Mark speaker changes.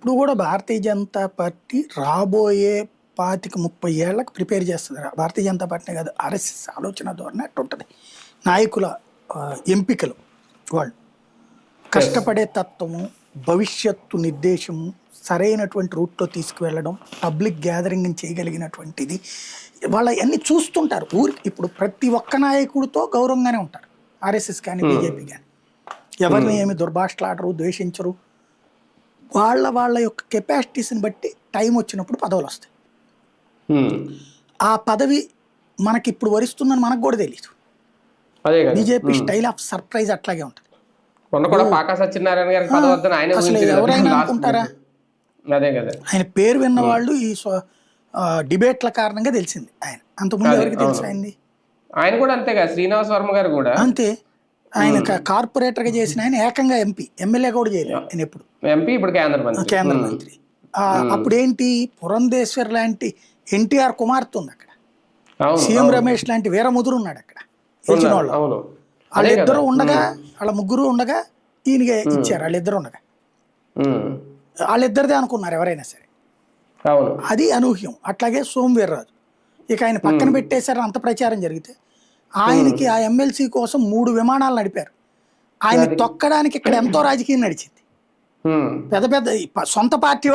Speaker 1: ఎప్పుడు కూడా భారతీయ జనతా పార్టీ రాబోయే 25-30 ఏళ్ళకి ప్రిపేర్ చేస్తుంది. భారతీయ జనతా పార్టీ కాదు, ఆర్ఎస్ఎస్ ఆలోచన ధోరణి అట్టు ఉంటుంది. నాయకుల ఎంపికలు వాళ్ళు కష్టపడే తత్వము, భవిష్యత్తు నిర్దేశము, సరైనటువంటి రూట్లో తీసుకువెళ్ళడం, పబ్లిక్ గ్యాదరింగ్ చేయగలిగినటువంటిది వాళ్ళ అన్ని చూస్తుంటారు. ఊరికి ఇప్పుడు ప్రతి ఒక్క నాయకుడితో గౌరవంగానే ఉంటారు. ఆర్ఎస్ఎస్ కానీ బీజేపీ కానీ ఎవరిని ఏమి దుర్భాషలాడరు, ద్వేషించరు. వాళ్ళ యొక్క కెపాసిటీస్ని బట్టి టైం వచ్చినప్పుడు పదవులు వస్తాయి. ఆ పదవి మనకి ఇప్పుడు వరిస్తుందని మనకు కూడా తెలియదు. బీజేపీ స్టైల్ ఆఫ్ సర్ప్రైజ్ అట్లాగే ఉంటుంది. అసలు ఎవరైనా అనుకుంటారా? ఆయన పేరు విన్న వాళ్ళు ఈ డిబేట్ల కారణంగా తెలిసింది. ఆయన అంతకుముందు ఎవరికి తెలిసి అయింది?
Speaker 2: ఆయన కూడా అంతే కదా, శ్రీనివాస్ వర్మ గారు కూడా అంతే.
Speaker 1: ఆయన కార్పొరేటర్ గా చేసిన ఆయన ఏకంగా ఎంపీ, ఎమ్మెల్యే కూడా చేయలేదు ఆయన ఎప్పుడు.
Speaker 2: ఎంపీ ఇప్పుడు కేంద్ర
Speaker 1: మంత్రి. అప్పుడేంటి, పురంధేశ్వర్ లాంటి ఎన్టీఆర్ కుమార్తె ఉంది అక్కడ, సీఎం రమేష్ లాంటి వీరముదురు ఉన్నాడు అక్కడ గెలిచిన వాళ్ళు. వాళ్ళిద్దరూ ఉండగా, వాళ్ళ ముగ్గురు ఉండగా ఈయనగా ఇచ్చారు. వాళ్ళిద్దరు ఉండగా వాళ్ళిద్దరిదే అనుకున్నారు ఎవరైనా సరే. అది అనూహ్యం. అట్లాగే సోమవీర్రాజు ఇక ఆయన పక్కన పెట్టేశారు. అంత ప్రచారం జరిగితే ఆయనకి ఆ ఎమ్మెల్సీ కోసం 3 విమానాలు నడిపారు. ఆయన తొక్కడానికి ఇక్కడ ఎంతో రాజకీయం నడిచింది. పెద్ద సొంత పార్టీ